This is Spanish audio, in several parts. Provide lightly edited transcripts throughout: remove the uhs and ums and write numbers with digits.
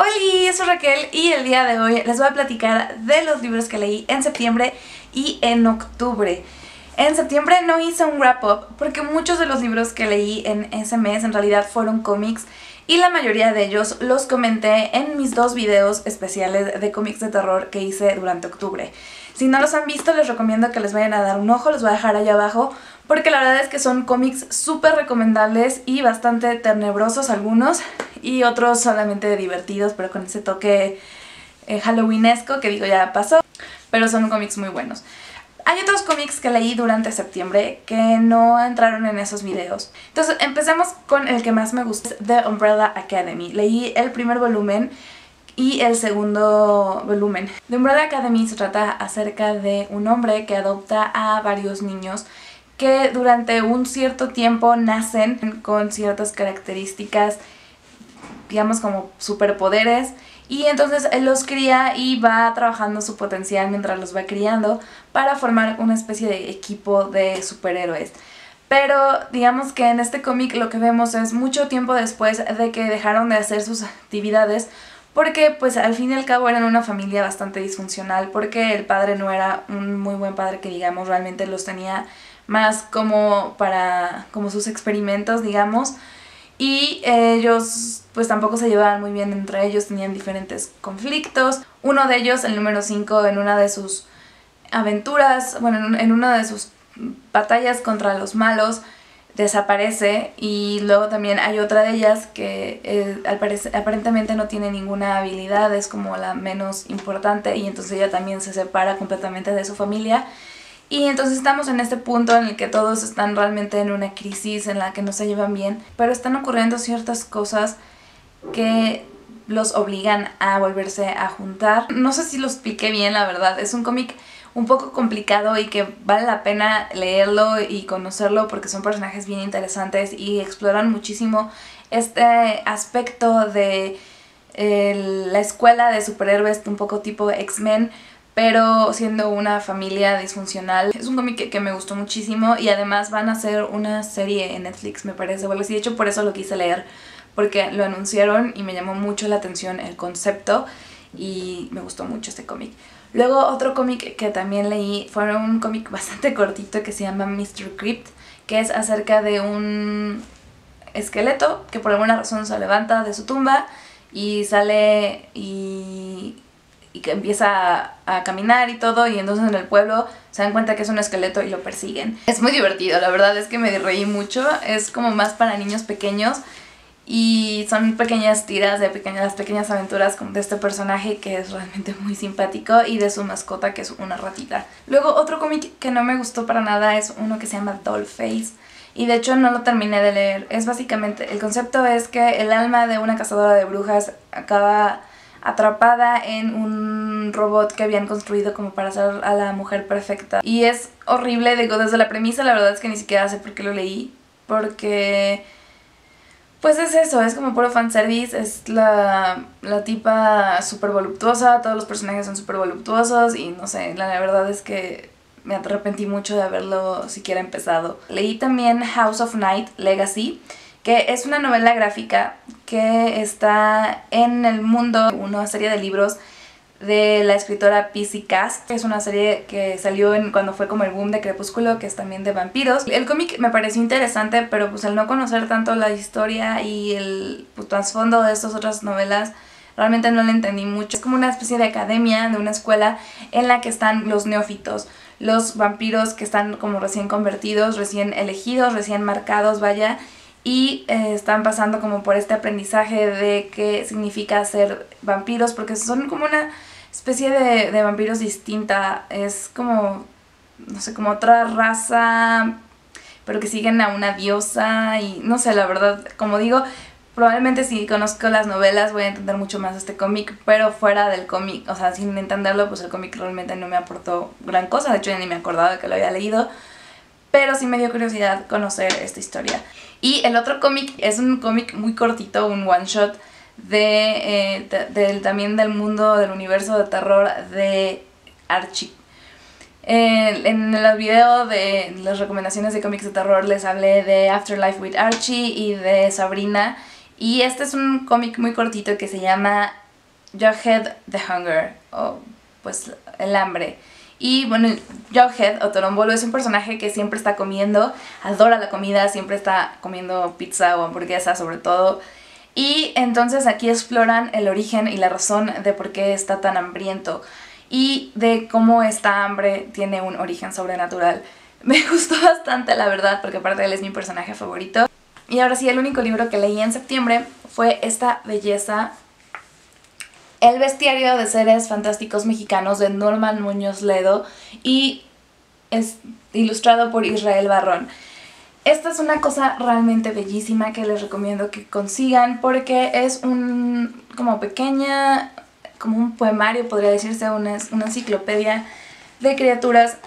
Hola, soy Raquel y el día de hoy les voy a platicar de los libros que leí en septiembre y en octubre. En septiembre no hice un wrap-up porque muchos de los libros que leí en ese mes en realidad fueron cómics y la mayoría de ellos los comenté en mis dos videos especiales de cómics de terror que hice durante octubre. Si no los han visto, les recomiendo que les vayan a dar un ojo, los voy a dejar allá abajo porque la verdad es que son cómics súper recomendables y bastante tenebrosos algunos y otros solamente divertidos, pero con ese toque halloweenesco que digo ya pasó, pero son cómics muy buenos. Hay otros cómics que leí durante septiembre que no entraron en esos videos. Entonces empecemos con el que más me gusta, The Umbrella Academy. Leí el primer volumen y el segundo volumen. The Umbrella Academy se trata acerca de un hombre que adopta a varios niños que durante un cierto tiempo nacen con ciertas características, digamos como superpoderes, y entonces él los cría y va trabajando su potencial mientras los va criando para formar una especie de equipo de superhéroes. Pero digamos que en este cómic lo que vemos es mucho tiempo después de que dejaron de hacer sus actividades, porque pues al fin y al cabo eran una familia bastante disfuncional, porque el padre no era un muy buen padre que digamos, realmente los tenía más como como sus experimentos, digamos. Y ellos pues tampoco se llevaban muy bien entre ellos, tenían diferentes conflictos. Uno de ellos, el número 5, en una de sus aventuras, bueno, en una de sus batallas contra los malos, desaparece. Y luego también hay otra de ellas que aparentemente no tiene ninguna habilidad, es como la menos importante, y entonces ella también se separa completamente de su familia. Y entonces estamos en este punto en el que todos están realmente en una crisis en la que no se llevan bien, pero están ocurriendo ciertas cosas que los obligan a volverse a juntar. No sé si lo expliqué bien, la verdad. Es un cómic un poco complicado y que vale la pena leerlo y conocerlo porque son personajes bien interesantes y exploran muchísimo este aspecto de la escuela de superhéroes, un poco tipo X-Men, pero siendo una familia disfuncional. Es un cómic que me gustó muchísimo y además van a hacer una serie en Netflix, me parece. Bueno, sí, de hecho por eso lo quise leer, porque lo anunciaron y me llamó mucho la atención el concepto y me gustó mucho este cómic. Luego otro cómic que también leí fue un cómic bastante cortito que se llama Mr. Crypt, que es acerca de un esqueleto que por alguna razón se levanta de su tumba y sale y que empieza a caminar y todo, y entonces en el pueblo se dan cuenta que es un esqueleto y lo persiguen. Es muy divertido, la verdad es que me reí mucho, es como más para niños pequeños y son pequeñas tiras de las pequeñas aventuras de este personaje que es realmente muy simpático y de su mascota que es una ratita. Luego otro cómic que no me gustó para nada es uno que se llama Dollface. Y de hecho no lo terminé de leer. Es básicamente, el concepto es que el alma de una cazadora de brujas acaba atrapada en un robot que habían construido como para hacer a la mujer perfecta. Y es horrible, digo, desde la premisa la verdad es que ni siquiera sé por qué lo leí, porque pues es eso, es como puro fanservice, es la tipa súper voluptuosa, todos los personajes son súper voluptuosos y no sé, la verdad es que me arrepentí mucho de haberlo siquiera empezado. Leí también House of Night Legacy, que es una novela gráfica que está en el mundo, una serie de libros de la escritora P.C. Cast, que es una serie que salió cuando fue como el boom de Crepúsculo, que es también de vampiros. El cómic me pareció interesante, pero pues al no conocer tanto la historia y el trasfondo de estas otras novelas, realmente no le entendí mucho. Es como una especie de academia, de una escuela en la que están los neófitos, los vampiros que están como recién convertidos, recién elegidos, recién marcados, vaya, y están pasando como por este aprendizaje de qué significa ser vampiros, porque son como una especie de vampiros distinta, es como, no sé, como otra raza, pero que siguen a una diosa y no sé, la verdad, como digo, probablemente si conozco las novelas voy a entender mucho más este cómic, pero fuera del cómic, o sea, sin entenderlo, pues el cómic realmente no me aportó gran cosa, de hecho ya ni me acordaba de que lo había leído, pero sí me dio curiosidad conocer esta historia. Y el otro cómic es un cómic muy cortito, un one shot también del mundo, del universo de terror de Archie. En el video de las recomendaciones de cómics de terror les hablé de Afterlife with Archie y de Sabrina. Y este es un cómic muy cortito que se llama Jughead the Hunger, o pues el hambre. Y bueno, Jughead o Torombolo es un personaje que siempre está comiendo, adora la comida, siempre está comiendo pizza o hamburguesa sobre todo. Y entonces aquí exploran el origen y la razón de por qué está tan hambriento y de cómo esta hambre tiene un origen sobrenatural. Me gustó bastante, la verdad, porque aparte él es mi personaje favorito. Y ahora sí, el único libro que leí en septiembre fue esta belleza, El bestiario de seres fantásticos mexicanos, de Norman Muñoz Ledo, y es ilustrado por Israel Barrón. Esta es una cosa realmente bellísima que les recomiendo que consigan porque es un como pequeña, como un poemario, podría decirse, una enciclopedia de criaturas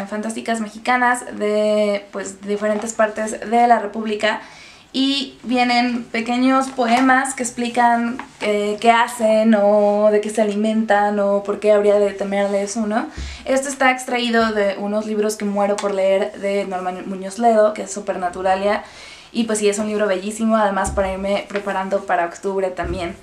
fantásticas mexicanas de pues diferentes partes de la República, y vienen pequeños poemas que explican qué hacen o de qué se alimentan o por qué habría de temerles uno. Esto está extraído de unos libros que muero por leer de Norman Muñoz Ledo, que es Supernaturalia, y pues sí, es un libro bellísimo, además para irme preparando para octubre también.